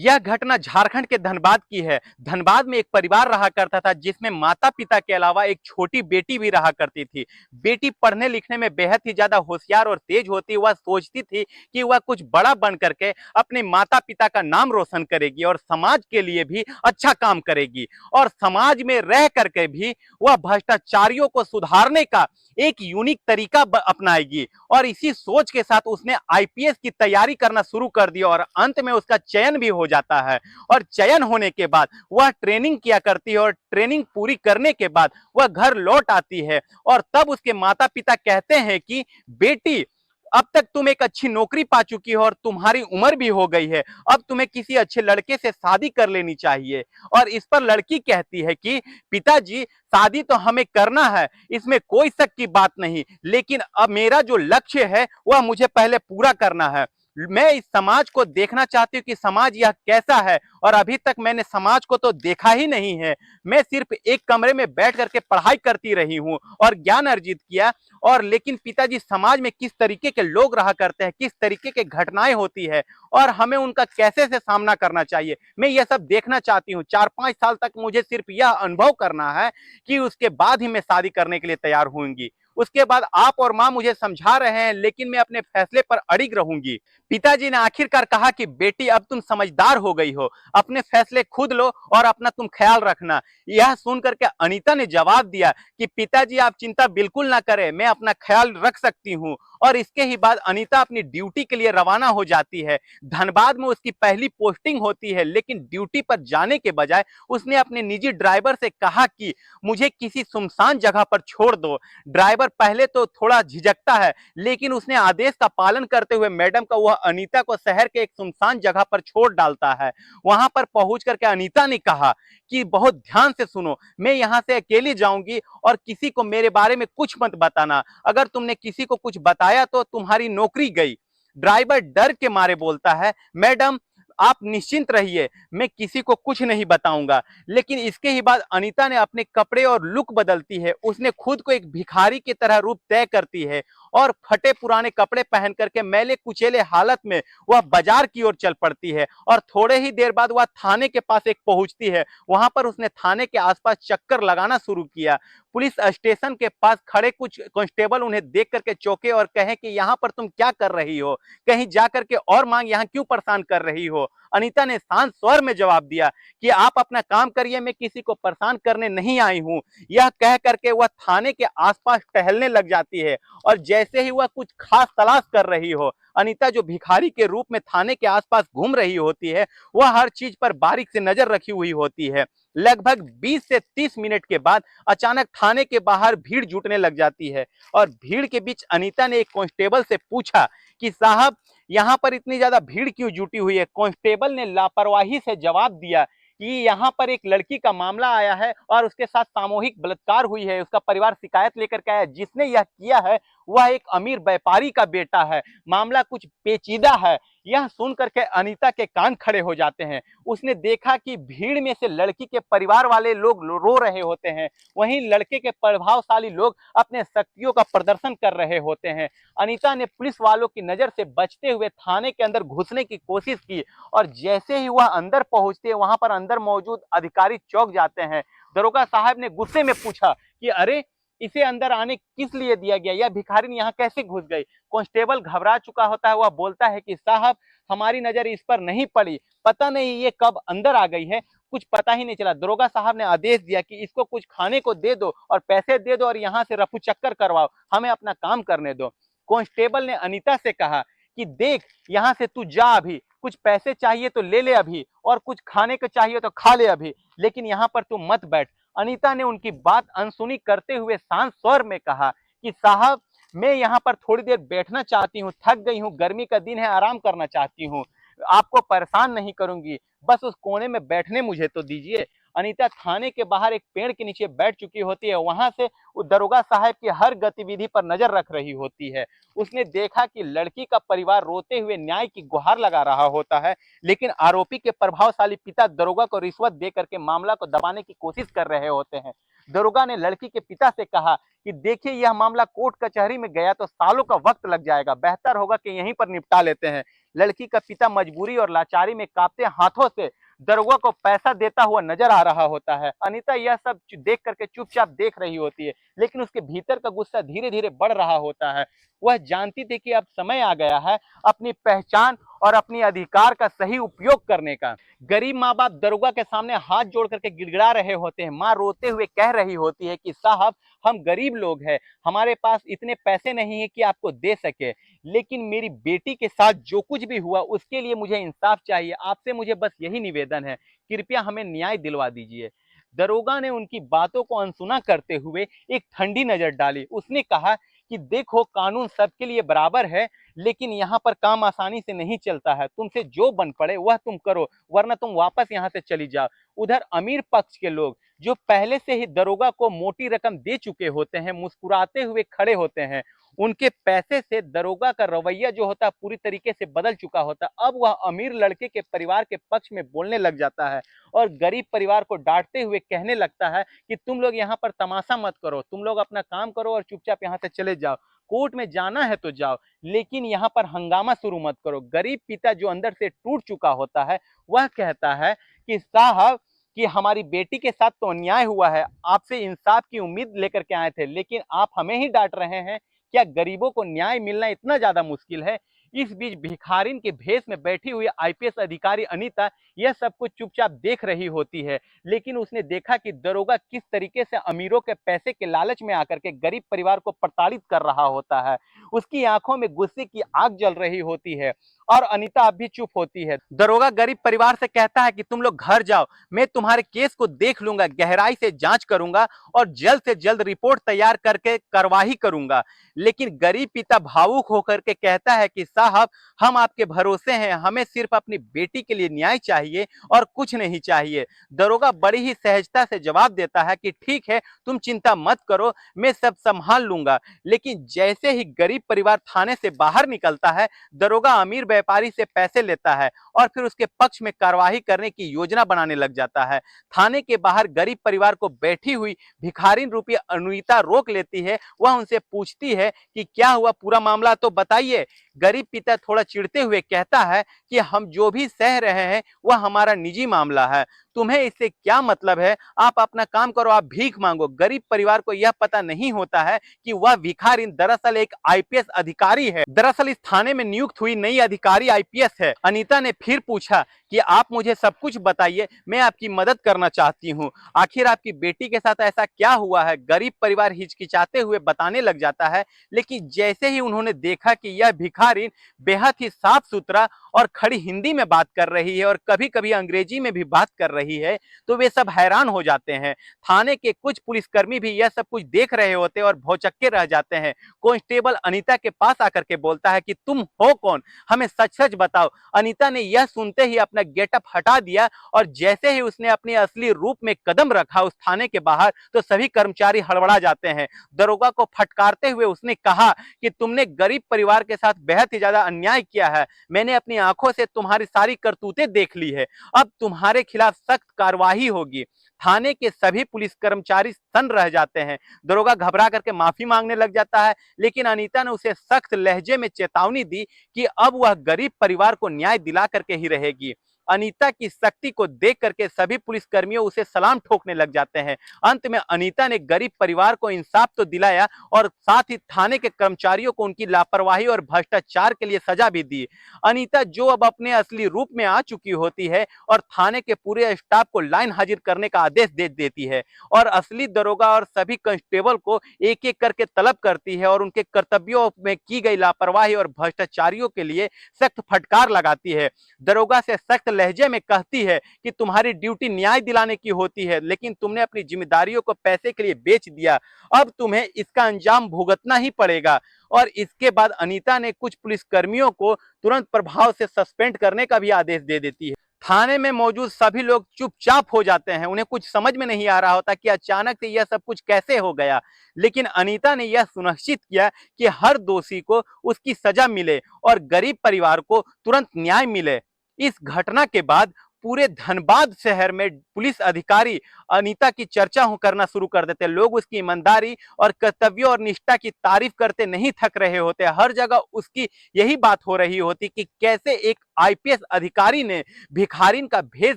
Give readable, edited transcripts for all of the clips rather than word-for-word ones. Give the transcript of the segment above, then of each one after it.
यह घटना झारखंड के धनबाद की है। धनबाद में एक परिवार रहा करता था जिसमें माता पिता के अलावा एक छोटी बेटी भी रहा करती थी। बेटी पढ़ने लिखने में बेहद ही ज्यादा होशियार और तेज होती। वह सोचती थी कि वह कुछ बड़ा बन करके अपने माता पिता का नाम रोशन करेगी और समाज के लिए भी अच्छा काम करेगी और समाज में रह करके भी वह भ्रष्टाचारियों को सुधारने का एक यूनिक तरीका अपनाएगी। और इसी सोच के साथ उसने आईपीएस की तैयारी करना शुरू कर दिया और अंत में उसका चयन भी हो जाता है। और चयन होने के बाद वह ट्रेनिंग किया करती है और ट्रेनिंग पूरी करने के बाद वह घर लौट आती है। और तब उसके माता पिता कहते हैं कि बेटी, अब तक तुम एक अच्छी नौकरी पा चुकी हो और तुम्हारी उम्र भी हो गई है, अब तुम्हें किसी अच्छे लड़के से शादी कर लेनी चाहिए। और इस पर लड़की कहती है कि पिताजी, शादी तो हमें करना है, इसमें कोई शक की बात नहीं, लेकिन अब मेरा जो लक्ष्य है वह मुझे पहले पूरा करना है। मैं इस समाज को देखना चाहती हूँ कि समाज यह कैसा है, और अभी तक मैंने समाज को तो देखा ही नहीं है। मैं सिर्फ एक कमरे में बैठ करके पढ़ाई करती रही हूँ और ज्ञान अर्जित किया, और लेकिन पिताजी, समाज में किस तरीके के लोग रहा करते हैं, किस तरीके के घटनाएं होती है और हमें उनका कैसे से सामना करना चाहिए, मैं यह सब देखना चाहती हूँ। 4-5 साल तक मुझे सिर्फ यह अनुभव करना है कि उसके बाद ही मैं शादी करने के लिए तैयार होंगी। उसके बाद आप और मां मुझे समझा रहे हैं, लेकिन मैं अपने फैसले पर अड़िग रहूंगी। पिताजी ने आखिरकार कहा कि बेटी, अब तुम समझदार हो गई हो, अपने फैसले खुद लो और अपना तुम ख्याल रखना। यह सुनकर के अनीता ने जवाब दिया कि पिताजी, आप चिंता बिल्कुल ना करें, मैं अपना ख्याल रख सकती हूँ। और इसके ही बाद अनीता अपनी ड्यूटी के लिए रवाना हो जाती है। धनबाद में उसकी पहली पोस्टिंग होती है, लेकिन ड्यूटी पर जाने के बजाय उसने अपने निजी ड्राइवर से कहा कि मुझे किसी सुनसान जगह पर छोड़ दो। ड्राइवर पहले तो थोड़ा झिझकता है, लेकिन उसने आदेश का पालन करते हुए मैडम का वह अनीता को शहर के एक सुनसान जगह पर छोड़ डालता है। वहां पर पहुंच करके अनीता ने कहा कि बहुत ध्यान से सुनो, मैं यहां से अकेली जाऊंगी और किसी को मेरे बारे में कुछ मत बताना। अगर तुमने किसी को कुछ बताया तो तुम्हारी नौकरी गई। ड्राइवर डर के मारे बोलता है, मैडम आप निश्चिंत रहिए, मैं किसी को कुछ नहीं बताऊंगा। लेकिन इसके ही बाद अनीता ने अपने कपड़े और लुक बदलती है। उसने खुद को एक भिखारी की तरह रूप तय करती है और फटे पुराने कपड़े पहन करके मैले कुचेले हालत में वह बाजार की ओर चल पड़ती है। और थोड़े ही देर बाद वह थाने के पास एक पहुंचती है। वहां पर उसने थाने के आसपास चक्कर लगाना शुरू किया। पुलिस स्टेशन के पास खड़े कुछ कांस्टेबल उन्हें देख करके चौंके और कहे कि यहाँ पर तुम क्या कर रही हो, कहीं जा करके और मांग, यहाँ क्यों परेशान कर रही हो। अनीता ने शांत स्वर में जवाब दिया कि आप अपना काम करिए, मैं किसी को परेशान करने नहीं आई हूं। यह कह करके वह थाने के आसपास टहलने लग जाती है। और जैसे ही वह कुछ खास तलाश कर रही हो, अनीता जो भिखारी के रूप में थाने के आसपास घूम रही होती है, वह हर चीज पर बारीक से नजर रखी हुई होती है। लगभग 20 से 30 मिनट के बाद अचानक थाने के बाहर भीड़ जुटने लग जाती है। और भीड़ के बीच अनीता ने एक कांस्टेबल से पूछा कि साहब, यहाँ पर इतनी ज्यादा भीड़ क्यों जुटी हुई है। कांस्टेबल ने लापरवाही से जवाब दिया कि यहाँ पर एक लड़की का मामला आया है और उसके साथ सामूहिक बलात्कार हुई है। उसका परिवार शिकायत लेकर के आया, जिसने यह किया है वह एक अमीर व्यापारी का बेटा है, मामला कुछ पेचीदा है। यह सुन करके अनीता के कान खड़े हो जाते हैं। उसने देखा कि भीड़ में से लड़की के परिवार वाले लोग रो रहे होते हैं, वहीं लड़के के प्रभावशाली लोग अपने शक्तियों का प्रदर्शन कर रहे होते हैं। अनीता ने पुलिस वालों की नजर से बचते हुए थाने के अंदर घुसने की कोशिश की, और जैसे ही वह अंदर पहुंचते हैं, वहां पर अंदर मौजूद अधिकारी चौंक जाते हैं। दरोगा साहब ने गुस्से में पूछा कि अरे, इसे अंदर आने किस लिए दिया गया, यह भिखारिन यहाँ कैसे घुस गई। कांस्टेबल घबरा चुका होता है, वह बोलता है कि साहब, हमारी नजर इस पर नहीं पड़ी, पता नहीं ये कब अंदर आ गई है, कुछ पता ही नहीं चला। दरोगा साहब ने आदेश दिया कि इसको कुछ खाने को दे दो और पैसे दे दो और यहाँ से रफू चक्कर करवाओ, हमें अपना काम करने दो। कांस्टेबल ने अनीता से कहा कि देख, यहाँ से तू जा, अभी कुछ पैसे चाहिए तो ले ले अभी, और कुछ खाने को चाहिए तो खा ले अभी, लेकिन यहाँ पर तू मत बैठ। अनीता ने उनकी बात अनसुनी करते हुए शांत स्वर में कहा कि साहब, मैं यहाँ पर थोड़ी देर बैठना चाहती हूँ, थक गई हूँ, गर्मी का दिन है, आराम करना चाहती हूँ, आपको परेशान नहीं करूंगी, बस उस कोने में बैठने मुझे तो दीजिए। अनीता थाने के बाहर एक पेड़ के नीचे बैठ चुकी होती है। वहां से वो दरोगा साहब की हर गतिविधि पर नजर रख रही होती है। उसने देखा कि लड़की का परिवार रोते हुए न्याय की गुहार लगा रहा होता है, लेकिन आरोपी के प्रभावशाली पिता दरोगा को रिश्वत दे करके मामला को दबाने की कोशिश कर रहे होते हैं। दरोगा ने लड़की के पिता से कहा कि देखिए यह मामला कोर्ट कचहरी में गया तो सालों का वक्त लग जाएगा, बेहतर होगा कि यहीं पर निपटा लेते हैं। लड़की का पिता मजबूरी और लाचारी में कांपते हाथों से दरोगा को पैसा देता हुआ नजर आ रहा होता है। अनीता यह सब देख करके चुपचाप देख रही होती है, लेकिन उसके भीतर का गुस्सा धीरे धीरे बढ़ रहा होता है। वह जानती थी कि अब समय आ गया है अपनी पहचान और अपनी अधिकार का सही उपयोग करने का। गरीब माँ बाप दरोगा के सामने हाथ जोड़ करके गिड़गिड़ा रहे होते हैं। माँ रोते हुए कह रही होती है कि साहब, हम गरीब लोग हैं, हमारे पास इतने पैसे नहीं है कि आपको दे सके, लेकिन मेरी बेटी के साथ जो कुछ भी हुआ उसके लिए मुझे इंसाफ चाहिए। आपसे मुझे बस यही निवेदन है, कृपया हमें न्याय दिलवा दीजिए। दरोगा ने उनकी बातों को अनसुना करते हुए एक ठंडी नजर डाली। उसने कहा कि देखो, कानून सबके लिए बराबर है, लेकिन यहाँ पर काम आसानी से नहीं चलता है। तुमसे जो बन पड़े वह तुम करो, वरना तुम वापस यहाँ से चली जाओ। उधर अमीर पक्ष के लोग जो पहले से ही दरोगा को मोटी रकम दे चुके होते हैं, मुस्कुराते हुए खड़े होते हैं। उनके पैसे से दरोगा का रवैया जो होता है पूरी तरीके से बदल चुका होता है। अब वह अमीर लड़के के परिवार के पक्ष में बोलने लग जाता है और गरीब परिवार को डांटते हुए कहने लगता है कि तुम लोग यहाँ पर तमाशा मत करो, तुम लोग अपना काम करो और चुपचाप यहाँ से चले जाओ। कोर्ट में जाना है तो जाओ, लेकिन यहाँ पर हंगामा शुरू मत करो। गरीब पिता जो अंदर से टूट चुका होता है वह कहता है कि साहब, कि हमारी बेटी के साथ तो अन्याय हुआ है, आपसे इंसाफ की उम्मीद लेकर के आए थे, लेकिन आप हमें ही डांट रहे हैं। क्या गरीबों को न्याय मिलना इतना ज्यादा मुश्किल है? इस बीच भिखारिन के भेष में बैठी हुई आईपीएस अधिकारी अनीता यह सब कुछ चुपचाप देख रही होती है, लेकिन उसने देखा कि दरोगा किस तरीके से अमीरों के पैसे के लालच में आकर के गरीब परिवार को प्रताड़ित कर रहा होता है। उसकी आंखों में गुस्से की आग जल रही होती है और अनीता अब भी चुप होती है। दरोगा गरीब परिवार से कहता है कि तुम लोग घर जाओ, मैं तुम्हारे केस को देख लूंगा, गहराई से जांच करूंगा और जल्द से जल्द रिपोर्ट तैयार करके कार्रवाई करूंगा। लेकिन गरीब पिता भावुक होकर के कहता है कि साहब, हम आपके भरोसे हैं, हमें सिर्फ अपनी बेटी के लिए न्याय चाहिए और कुछ नहीं चाहिए। दरोगा बड़ी ही सहजता से जवाब देता है कि ठीक है, तुम चिंता मत करो, मैं सब संभाल लूंगा। लेकिन जैसे ही गरीब परिवार थाने से बाहर निकलता है, दरोगा अमीर व्यापारी से पैसे लेता है और फिर उसके पक्ष में कार्रवाई करने की योजना बनाने लग जाता है। थाने के बाहर गरीब परिवार को बैठी हुई भिखारिन रूपी अनीता रोक लेती है। वह उनसे पूछती है कि क्या हुआ, पूरा मामला तो बताइए। गरीब पिता थोड़ा चिढ़ते हुए कहता है कि हम जो भी सह रहे हैं वह हमारा निजी मामला है, तुम्हें इससे क्या मतलब है? आप अपना काम करो, आप भीख मांगो। गरीब परिवार को यह पता नहीं होता है कि वह भिखारिन दरअसल एक आईपीएस अधिकारी है। दरअसल इस थाने में नियुक्त हुई नई अधिकारी आईपीएस है। अनीता ने फिर पूछा कि आप मुझे सब कुछ बताइए, मैं आपकी मदद करना चाहती हूँ। आखिर आपकी बेटी के साथ ऐसा क्या हुआ है? गरीब परिवार हिचकिचाते हुए बताने लग जाता है, लेकिन जैसे ही उन्होंने देखा कि यह भिखारिन बेहद ही साफ सुथरा और खड़ी हिंदी में बात कर रही है और कभी कभी अंग्रेजी में भी बात कर रही है, तो वे सब हैरान हो जाते हैं। थाने के कुछ पुलिसकर्मी भी यह सब कुछ देख रहे होते हैं और भौचक्के रह जाते हैं। कांस्टेबल अनीता के पास आकर के बोलता है कि तुम हो कौन, हमें सच सच बताओ। अनीता ने यह सुनते ही अपना गेटअप हटा दिया और जैसे ही उसने अपने असली रूप में कदम रखा उस थाने के बाहर, तो सभी कर्मचारी हड़बड़ा जाते हैं। दरोगा को फटकारते हुए उसने कहा कि तुमने गरीब परिवार के साथ बेहद ही ज्यादा अन्याय किया है, मैंने अपनी आंखों से तुम्हारी सारी करतूतें देख ली है, अब तुम्हारे खिलाफ सख्त कार्रवाई होगी। थाने के सभी पुलिस कर्मचारी सन्न रह जाते हैं। दरोगा घबरा करके माफी मांगने लग जाता है, लेकिन अनीता ने उसे सख्त लहजे में चेतावनी दी कि अब वह गरीब परिवार को न्याय दिला करके ही रहेगी। अनीता की शक्ति को देख करके सभी पुलिसकर्मियों उसे सलाम ठोकने लग जाते हैं। अंत में अनीता ने गरीब परिवार को इंसाफ तो दिलाया और साथ ही थाने के कर्मचारियों को उनकी लापरवाही और भ्रष्टाचार के लिए सजा भी दी। अनीता जो अब अपने असली रूप में आ चुकी होती है और थाने के पूरे स्टाफ को लाइन हाजिर करने का आदेश दे देती है और असली दरोगा और सभी कांस्टेबल को एक एक करके तलब करती है और उनके कर्तव्यों में की गई लापरवाही और भ्रष्टाचारियों के लिए सख्त फटकार लगाती है। दरोगा से सख्त लहजे में कहती है कि तुम्हारी ड्यूटी न्याय दिलाने की होती है, लेकिन तुमने अपनी जिम्मेदारियों को पैसे के लिए बेच दिया, अब तुम्हें इसका अंजाम भुगतना ही पड़ेगा। और इसके बाद अनीता ने कुछ पुलिसकर्मियों को तुरंत प्रभाव से सस्पेंड करने का भी आदेश दे देती है। थाने में मौजूद सभी लोग चुपचाप हो जाते हैं, उन्हें कुछ समझ में नहीं आ रहा होता कि अचानक से यह सब कुछ कैसे हो गया। लेकिन अनीता ने यह सुनिश्चित किया कि हर दोषी को उसकी सजा मिले और गरीब परिवार को तुरंत न्याय मिले। इस घटना के बाद पूरे धनबाद शहर में पुलिस अधिकारी अनीता की चर्चा करना शुरू कर देते। लोग उसकी ईमानदारी और कर्तव्यों और निष्ठा की तारीफ करते नहीं थक रहे होते। हर जगह उसकी यही बात हो रही होती कि कैसे एक आईपीएस अधिकारी ने भिखारिन का भेष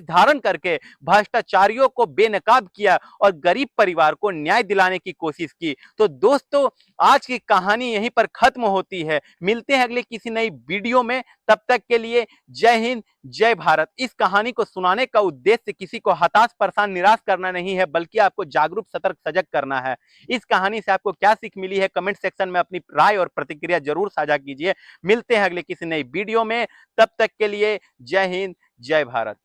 धारण करके भ्रष्टाचारियों को बेनकाब किया और गरीब परिवार को न्याय दिलाने की कोशिश की। तो दोस्तों, आज की कहानी यहीं पर खत्म होती है। मिलते हैं अगले किसी नई वीडियो में, तब तक के लिए जय हिंद, जय भारत। इस कहानी को सुनाने का उद्देश्य किसी को हताश, परेशान, निराश करना नहीं है, बल्कि आपको जागरूक, सतर्क, सजग करना है। इस कहानी से आपको क्या सीख मिली है, कमेंट सेक्शन में अपनी राय और प्रतिक्रिया जरूर साझा कीजिए। मिलते हैं अगले किसी नई वीडियो में, तब तक के लिए जय हिंद, जय भारत।